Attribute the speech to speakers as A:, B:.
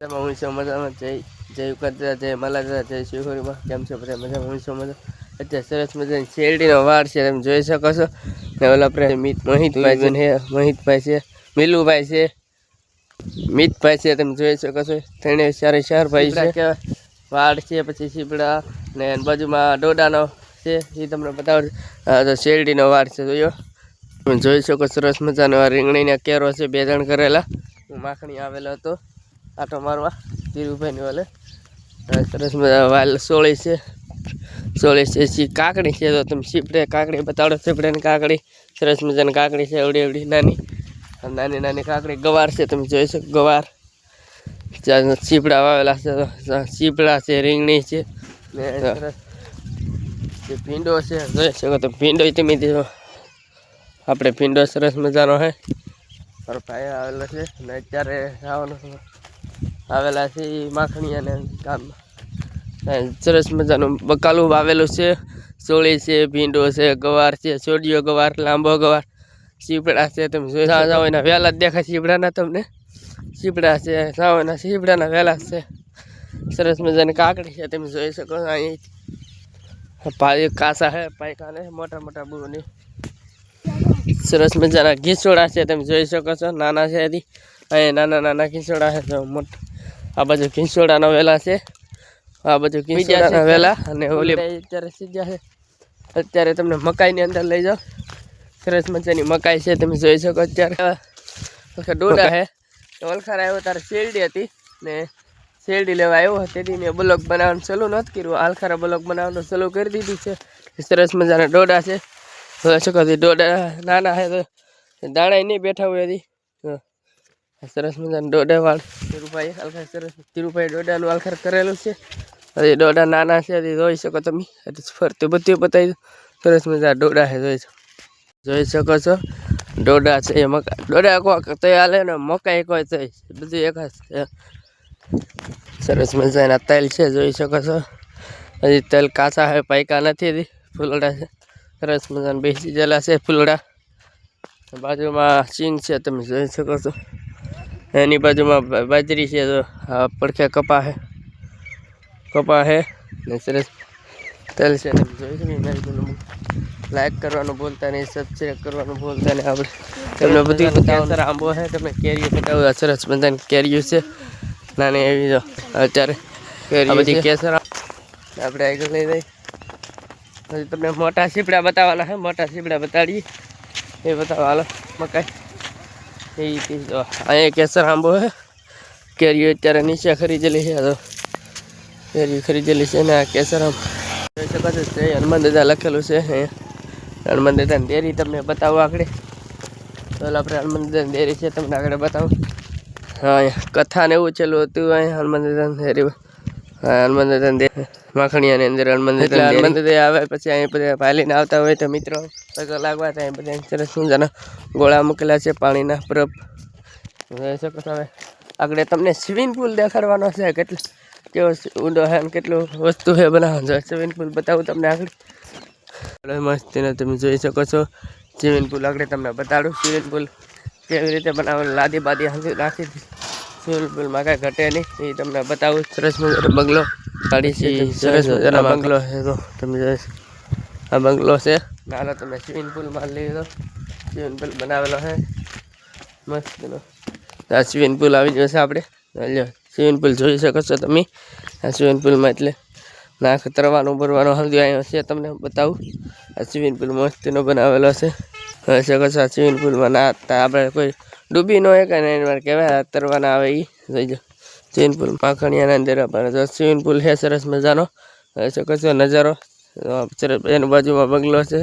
A: હું છું મજામાં. જય ઉકતરા, જય મલાજરા, જય શિવહરીમાં. કેમ છે બધા મજામાં? હું છું મજા. અત્યારે સરસ મજાની શેરડીનો વાર છે, તમે જોઈ શકો છો. ને ઓલા આપણે મોહિતભાઈ છે, મોહિતભાઈ છે, મિલુભાઈ છે, મિતભાઈ છે, તમે જોઈ શકો છો. ત્રણે ચાર ભાઈ છે. વાડ છે, પછી સીપડા ને બાજુમાં ડોડાનો છે, એ તમને બતાવું. શેરડીનો વાર છે, જોયો તમે જોઈ શકો. સરસ મજાનો રીંગણીના કેરો છે, 2 જણ કરેલા. હું માખણી આવેલો હતો આટો મારવા ધીરુભાઈની વાલે. સરસ મજા વાલ સોળી છે, કાકડી છે. તો તમે સીપડે કાકડી બતાડો. સીપડેની કાકડી સરસ મજાની કાકડી છે, એવડી એવડી નાની નાની કાકડી. ગવાર છે, તમે જોઈ શકો. ગવાર સીપડા વાવેલા છે, સીપડા છે, રીંગણી છે ને સરસ ભીંડો છે, જોઈ શકો. તો ભીંડો તમે આપણે ભીંડો સરસ મજાનો હે મારો ભાઈ આવેલો છે ને અત્યારે આવવાનો આવેલા છે માખણી અને ગામમાં. સરસ મજાનું બકાલું વાવેલું છે, સોળી છે, ભીંડો છે, ગવાર છે, સોડિયો ગવાર, લાંબો ગવાર, સીપડા છે. તમે જોઈ જાઓ એના વહેલા જ દેખાય સીપડાના તમને. સીપડા છે, જાઓ એના સીપડાના વહેલા છે. સરસ મજાની કાકડી છે, તમે જોઈ શકો. અહીં કાસા હે પાયકાને મોટા મોટા બુની. સરસ મજાના ઘીસોડા છે, તમે જોઈ શકો છો. નાના છે હજી અહીંયા નાના ઘીસોડા છે. મોટા આ બાજુ ઘીસોડાના વેલા છે, આ બાજુ ઘીસોડાના વેલા. અને ઓલી અત્યારે સીધા છે. અત્યારે તમને મકાઈની અંદર લઈ જાઓ. સરસ મજાની મકાઈ છે, તમે જોઈ શકો. અત્યારે ડોડા છે. ઓલખાર આવ્યો ત્યારે શેરડી હતી ને શેરડી લેવા આવ્યો. તેથી મેં બ્લોક બનાવવાનું ચાલુ નથી કર્યું. આલખારા બ્લોક બનાવવાનું ચાલુ કરી દીધું છે. સરસ મજાના ડોડા છે, જોઈ શકો. ડોડા નાના છે તો દાણા નહીં બેઠા હોય હતી. સરસ મજાના ડોડા વાળ ધીરુભાઈ આલખાર સરસ ધીરુભાઈ ડોડાનું આલખાર કરેલું છે. હજી ડોડા નાના છે, જોઈ શકો તમે. ફરતી બધું બતાવી દો. સરસ મજા ડોડા છે, જોઈ શકો છો. ડોડા છે, ડોડા કોઈ તો હાલે ને મકાઈ કોઈ થઈ બધું એક જ. સરસ મજાના તેલ છે, જોઈ શકો છો. હજી તેલ કાચા છે, પાયકા નથી. હજી ફૂલડા છે, સરસ મજાના બેસી ગયેલા છે ફૂલડા. બાજુમાં ચીન છે, તમે જોઈ શકો છો. એની બાજુમાં બાજરી છે, તો આ પડખે કપા છે ને સરસ તેલ છે, તમે જોઈ શકો. લાઈક કરવાનું ભૂલતા નહીં, સબસ્ક્રાઈબ કરવાનું ભૂલતા નહીં. આપણે તમને બધું બતાવવાનું. આંબો છે, તમે કેરીઓ બતાવો. સરસ મજાની કેરીઓ છે, નાની એવી. જો અત્યારે બધી કેસર આપણે આગળ લઈ જઈએ. પછી તમને મોટા સીપડા બતાવવાના છે. મોટા સીપડા બતાડીએ એ બતાવો. હાલો મકાઈ અહીંયા કેસર આંબો છે. કેરીઓ અત્યારે નીચે ખરીદેલી છે, તો કેરીઓ ખરીદેલી છે ને આ કેસર આંબો જોઈ શકો છો. જય હનુમાન દાદા લખેલું છે. હનુમાન દાદાની ડેરી તમને બતાવો આગળ. તો આપણે હનુમાન દાદાની ડેરી છે, તમને આગળ બતાવો. હા, કથા ને એવું ચાલુ હતું અહીંયા હનુમાન દાદાની ડેરી. હનુમાન દાદાની ડેરી માખણીયાની અંદર હનુમાન દાદા આવે. પછી અહીં બધા પાલીને આવતા હોય તો મિત્રો પગ લાગવા થાય. બધા સરસ મજાના ગોળા મૂકેલા છે પાણીના બરફ જોઈ શકો છો. હવે આગળ તમને સ્વિમિંગ પુલ દેખાડવાનો છે, કેટલો કેવો ઊંડો છે અને કેટલું વસ્તુ છે બનાવવાનું. સ્વિમિંગ પુલ બતાવું તમને આગળ. મસ્તીને તમે જોઈ શકો છો. સ્વિમિંગ પુલ આગળ તમને બતાડું. સ્વિમિંગ પુલ કેવી રીતે બનાવવાનું, લાદી બાદી નાખી દીધી. સ્વિમિંગ પુલમાં કાંઈ ઘટે નહીં, એ તમને બતાવું. સરસ મજાનો બંગલો ગાડી છે, સરસ મજાનો બંગલો છે. તો તમે જોઈ આ બંગલો છે. નાનો તમે સ્વિમિંગ પુલમાં લઈ લો. સ્વિમિંગ પુલ બનાવેલો છે મસ્તનો. આ સ્વિમિંગ પુલ આવી જશે આપણે. સ્વિમિંગ પુલ જોઈ શકો છો તમે. આ સ્વિમિંગ પુલમાં એટલે નાખ તરવાનું ભરવાનું સમજો અહીંયા છે, તમને બતાવું. આ સ્વિમિંગ પુલ મસ્તીનો બનાવેલો છે, જોઈ શકો છો. આ સ્વિમિંગ પુલમાં નાખતા આપણે કોઈ ડૂબી ન હોય કે નહીં કહેવાય તરવાના આવે એ જોઈ જાઓ. સ્વિમિંગ પુલ માખણીયાના અંદર આપણે જો સ્વિમિંગ પુલ છે સરસ મજાનો જોઈ શકો છો. નજારો સરસ એની બાજુમાં બંગલો છે.